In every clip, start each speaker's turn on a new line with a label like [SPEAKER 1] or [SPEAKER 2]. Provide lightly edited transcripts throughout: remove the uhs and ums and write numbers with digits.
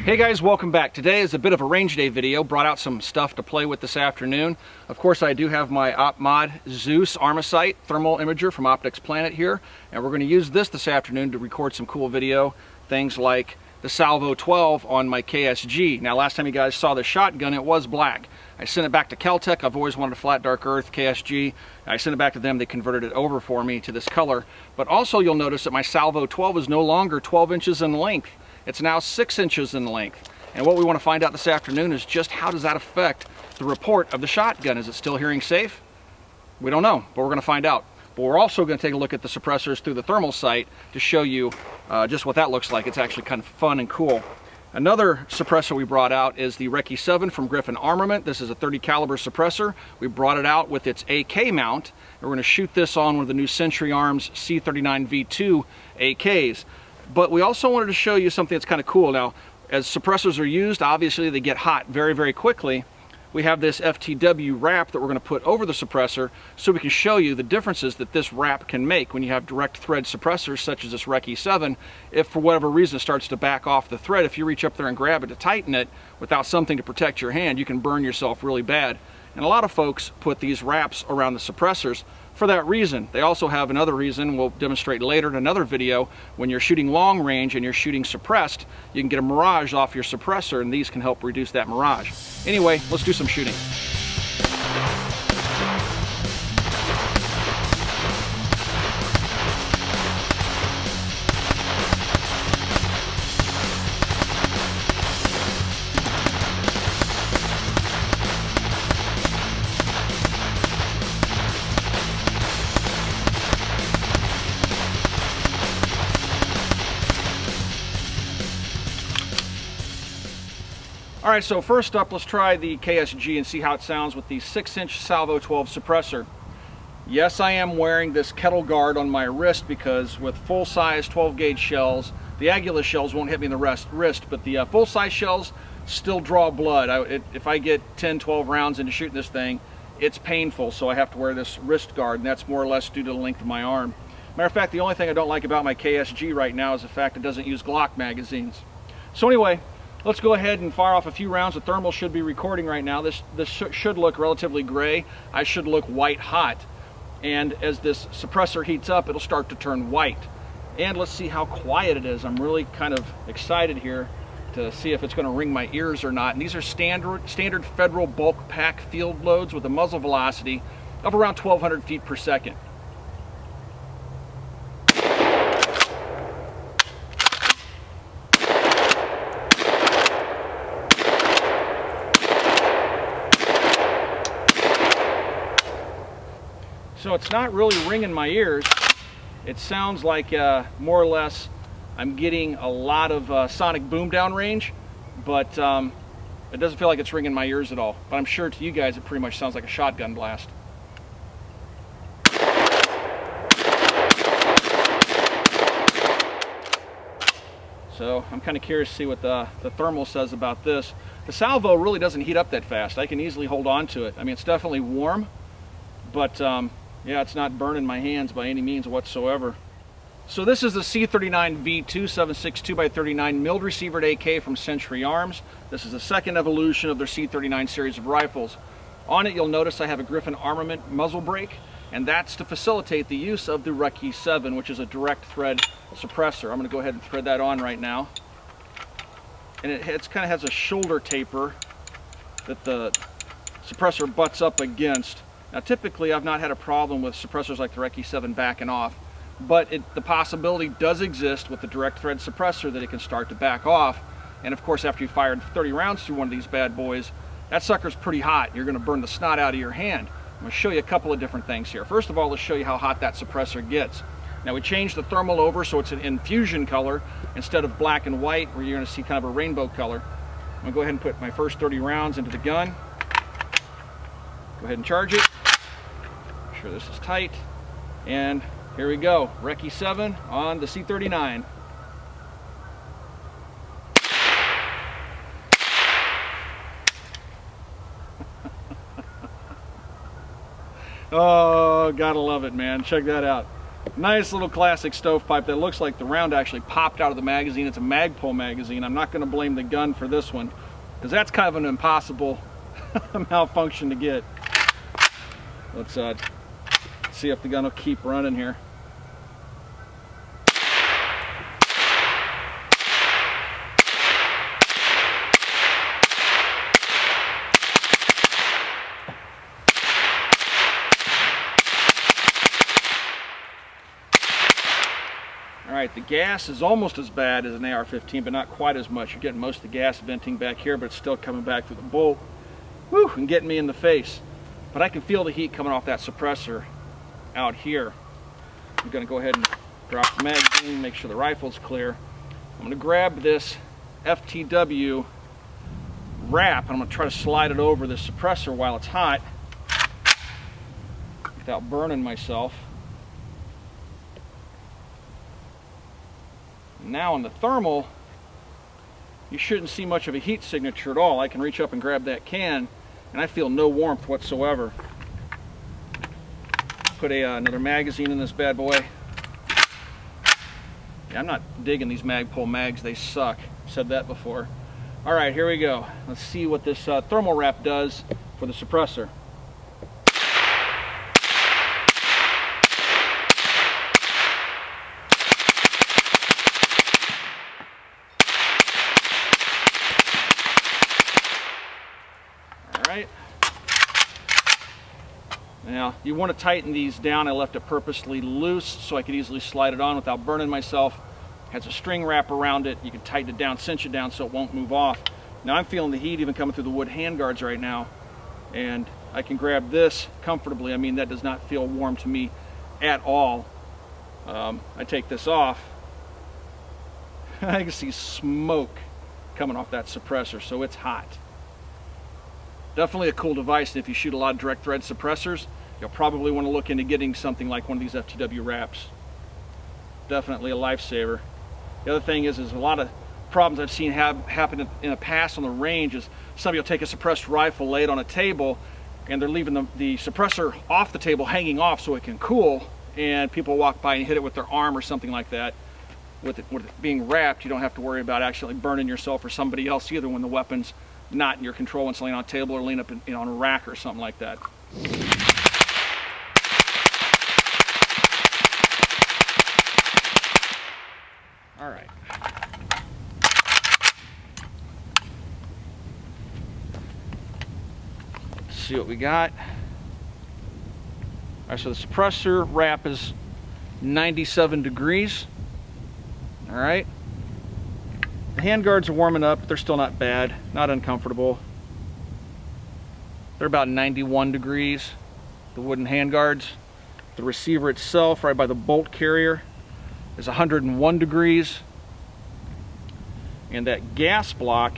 [SPEAKER 1] Hey guys, welcome back. Today is a bit of a range day video. Brought out some stuff to play with this afternoon. Of course, I do have my OpMod Zeus Armasight thermal imager from Optics Planet here, and we're going to use this afternoon to record some cool video. Things like the Salvo 12 on my KSG. Now, last time you guys saw the shotgun, it was black. I sent it back to kel-tec. I've always wanted a flat dark earth KSG. I sent it back to them. They converted it over for me to this color. But also you'll notice that my Salvo 12 is no longer 12 inches in length. It's now 6 inches in length. And what we want to find out this afternoon is just how does that affect the report of the shotgun? Is it still hearing safe? We don't know, but we're going to find out. But we're also going to take a look at the suppressors through the thermal sight to show you just what that looks like. It's actually kind of fun and cool. Another suppressor we brought out is the Recce 7 from Griffin Armament. This is a 30 caliber suppressor. We brought it out with its AK mount. And we're going to shoot this on one of the new Century Arms C39V2 AKs. But we also wanted to show you something that's kind of cool. Now, as suppressors are used, obviously they get hot very, very quickly. We have this FTW wrap that we're going to put over the suppressor so we can show you the differences that this wrap can make when you have direct thread suppressors such as this Recce 7. If for whatever reason it starts to back off the thread, if you reach up there and grab it to tighten it without something to protect your hand, you can burn yourself really bad. And a lot of folks put these wraps around the suppressors for that reason. They also have another reason we'll demonstrate later in another video. When you're shooting long range and you're shooting suppressed, you can get a mirage off your suppressor, and these can help reduce that mirage. Anyway, let's do some shooting. All right, so first up, let's try the KSG and see how it sounds with the 6-inch Salvo 12 suppressor. Yes, I am wearing this kettle guard on my wrist because with full-size 12-gauge shells, the Agula shells won't hit me in the wrist, but the full-size shells still draw blood. If I get 10, 12 rounds into shooting this thing, it's painful, so I have to wear this wrist guard, and that's more or less due to the length of my arm. Matter of fact, the only thing I don't like about my KSG right now is the fact it doesn't use Glock magazines. So anyway, let's go ahead and fire off a few rounds. The thermal should be recording right now. This should look relatively gray. I should look white hot. And as this suppressor heats up, it'll start to turn white. And let's see how quiet it is. I'm really kind of excited here to see if it's going to ring my ears or not. And these are standard Federal bulk pack field loads with a muzzle velocity of around 1,200 feet per second. So it's not really ringing my ears. It sounds like more or less I'm getting a lot of sonic boom down range, but it doesn't feel like it's ringing my ears at all. But I'm sure to you guys it pretty much sounds like a shotgun blast. So I'm kind of curious to see what the thermal says about this. The Salvo really doesn't heat up that fast. I can easily hold on to it. I mean, it's definitely warm, but yeah, it's not burning my hands by any means whatsoever. So this is the C39V2 7.62x39 milled receivered AK from Century Arms. This is the second evolution of their C39 series of rifles. On it, you'll notice I have a Griffin Armament muzzle brake, and that's to facilitate the use of the Recce 7, which is a direct thread suppressor. I'm going to go ahead and thread that on right now. And it kind of has a shoulder taper that the suppressor butts up against. Now, typically, I've not had a problem with suppressors like the Recce 7 backing off, but the possibility does exist with the direct thread suppressor that it can start to back off. And of course, after you fired 30 rounds through one of these bad boys, that sucker's pretty hot. You're going to burn the snot out of your hand. I'm going to show you a couple of different things here. First of all, let's show you how hot that suppressor gets. Now, we changed the thermal over so it's an infusion color instead of black and white, where you're going to see kind of a rainbow color. I'm going to go ahead and put my first 30 rounds into the gun. Go ahead and charge it. Make sure this is tight. And here we go. Recce 7 on the C39. Oh, gotta love it, man. Check that out. Nice little classic stovepipe that looks like the round actually popped out of the magazine. It's a Magpul magazine. I'm not going to blame the gun for this one, because that's kind of an impossible malfunction to get. Let's see if the gun will keep running here. Alright, the gas is almost as bad as an AR-15, but not quite as much. You're getting most of the gas venting back here, but it's still coming back through the bolt. Whew, and getting me in the face. But I can feel the heat coming off that suppressor out here. I'm going to go ahead and drop the magazine, make sure the rifle's clear. I'm going to grab this FTW wrap, and I'm going to try to slide it over the suppressor while it's hot without burning myself. Now on the thermal, you shouldn't see much of a heat signature at all. I can reach up and grab that can, and I feel no warmth whatsoever. Put another magazine in this bad boy. Yeah, I'm not digging these Magpul mags, they suck. I've said that before. Alright, here we go. Let's see what this thermal wrap does for the suppressor. Now, you want to tighten these down. I left it purposely loose so I could easily slide it on without burning myself. It has a string wrap around it. You can tighten it down, cinch it down so it won't move off. Now I'm feeling the heat even coming through the wood handguards right now, and I can grab this comfortably. I mean, that does not feel warm to me at all. I take this off. I can see smoke coming off that suppressor, so it's hot. Definitely a cool device, and if you shoot a lot of direct thread suppressors, you'll probably want to look into getting something like one of these FTW wraps. Definitely a lifesaver. The other thing is a lot of problems I've seen happen in the past on the range is somebody will take a suppressed rifle, lay it on a table, and they're leaving the suppressor off the table hanging off so it can cool, and people walk by and hit it with their arm or something like that. With it being wrapped, you don't have to worry about actually burning yourself or somebody else either when the weapon's not in your control when it's laying on a table or laying up on a rack or something like that. All right. Let's see what we got. All right, so the suppressor wrap is 97 degrees. All right. The handguards are warming up, but they're still not bad, not uncomfortable. They're about 91 degrees, the wooden handguards. The receiver itself, right by the bolt carrier, is 101 degrees. And that gas block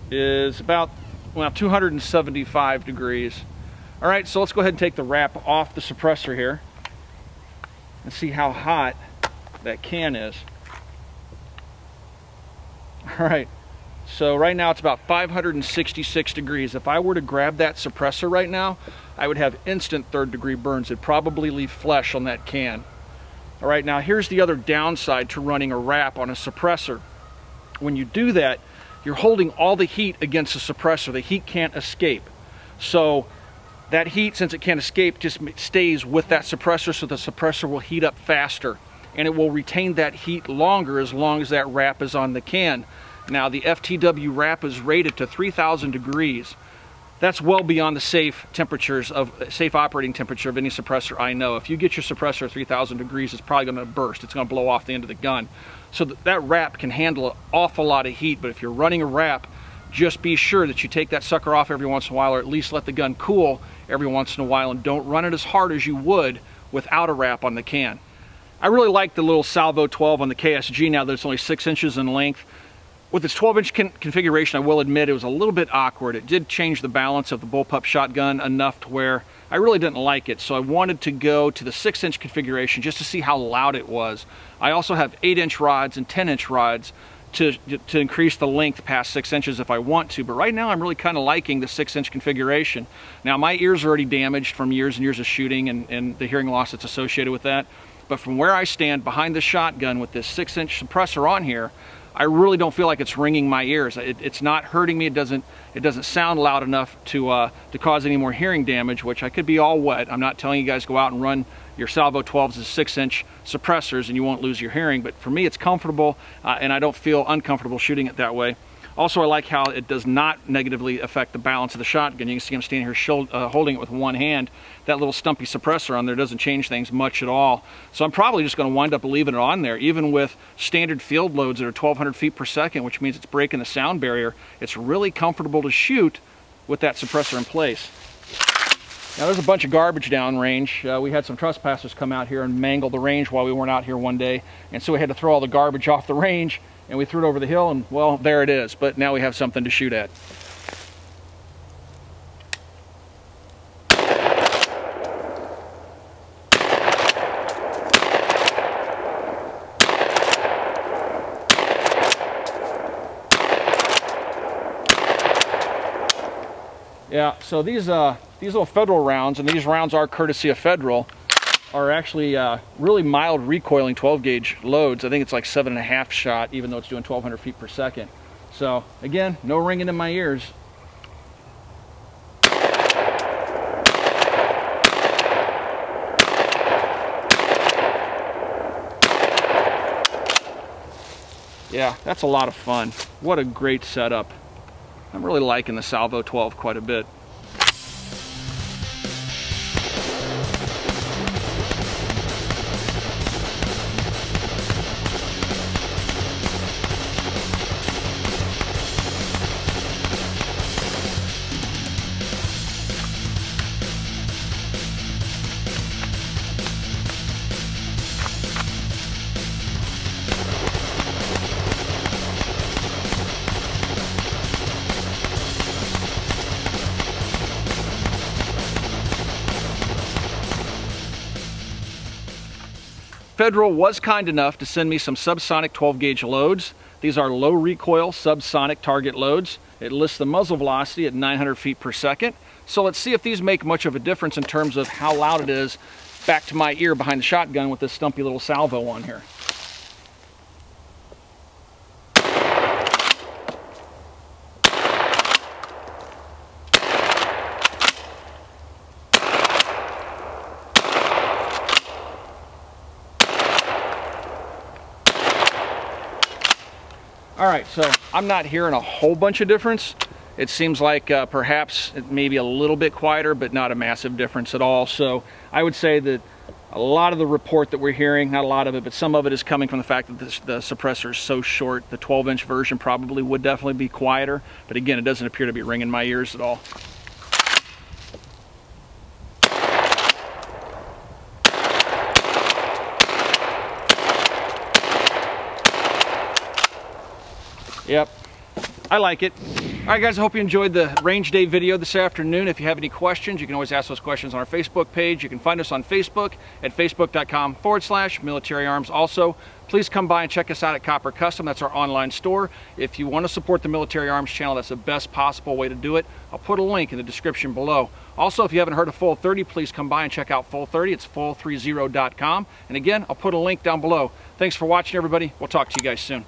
[SPEAKER 1] is about, well, 275 degrees. All right, so let's go ahead and take the wrap off the suppressor here and see how hot that can is. All right, so right now it's about 566 degrees. If I were to grab that suppressor right now, I would have instant third-degree burns. It'd probably leave flesh on that can. All right, now here's the other downside to running a wrap on a suppressor. When you do that, you're holding all the heat against the suppressor. The heat can't escape. So that heat, since it can't escape, just stays with that suppressor, so the suppressor will heat up faster, and it will retain that heat longer as long as that wrap is on the can. Now, the FTW wrap is rated to 3,000 degrees. That's well beyond the safe operating temperature of any suppressor I know. If you get your suppressor at 3,000 degrees, it's probably going to burst. It's going to blow off the end of the gun. So that wrap can handle an awful lot of heat, but if you're running a wrap, just be sure that you take that sucker off every once in a while, or at least let the gun cool every once in a while, and don't run it as hard as you would without a wrap on the can. I really like the little Salvo 12 on the KSG now that it's only 6 inches in length. With its 12-inch configuration, I will admit it was a little bit awkward. It did change the balance of the bullpup shotgun enough to where I really didn't like it, so I wanted to go to the 6-inch configuration just to see how loud it was. I also have 8-inch rods and 10-inch rods to increase the length past 6 inches if I want to, but right now I'm really kind of liking the 6-inch configuration. Now my ears are already damaged from years and years of shooting and the hearing loss that's associated with that, but from where I stand behind the shotgun with this 6-inch suppressor on here, I really don't feel like it's ringing my ears. It's not hurting me. It doesn't sound loud enough to cause any more hearing damage, which I could be all wet. I'm not telling you guys go out and run your Salvo 12s as 6-inch suppressors and you won't lose your hearing, but for me it's comfortable and I don't feel uncomfortable shooting it that way. Also, I like how it does not negatively affect the balance of the shotgun. You can see I'm standing here holding it with one hand. That little stumpy suppressor on there doesn't change things much at all. So I'm probably just going to wind up leaving it on there, even with standard field loads that are 1,200 feet per second, which means it's breaking the sound barrier. It's really comfortable to shoot with that suppressor in place. Now there's a bunch of garbage downrange. We had some trespassers come out here and mangle the range while we weren't out here one day, and so we had to throw all the garbage off the range, and we threw it over the hill, and well, there it is. But now we have something to shoot at. Yeah, so these little Federal rounds, and these rounds are courtesy of Federal, are actually really mild recoiling 12 gauge loads. I think it's like 7.5 shot, even though it's doing 1,200 feet per second. So again, no ringing in my ears. Yeah, that's a lot of fun. What a great setup. I'm really liking the Salvo 12 quite a bit. Federal was kind enough to send me some subsonic 12 gauge loads. These are low recoil subsonic target loads. It lists the muzzle velocity at 900 feet per second. So let's see if these make much of a difference in terms of how loud it is back to my ear behind the shotgun with this stumpy little Salvo on here. All right, so I'm not hearing a whole bunch of difference. It seems like perhaps it may be a little bit quieter, but not a massive difference at all. So I would say that a lot of the report that we're hearing, not a lot of it, but some of it is coming from the fact that the suppressor is so short. The 12-inch version probably would definitely be quieter, but again, it doesn't appear to be ringing my ears at all. Yep, I like it. All right, guys, I hope you enjoyed the range day video this afternoon. If you have any questions, you can always ask those questions on our Facebook page. You can find us on Facebook at facebook.com/military arms. Also, please come by and check us out at Copper Custom. That's our online store. If you want to support the Military Arms channel, that's the best possible way to do it. I'll put a link in the description below. Also, if you haven't heard of Full 30, please come by and check out Full 30. It's full30.com. And again, I'll put a link down below. Thanks for watching, everybody. We'll talk to you guys soon.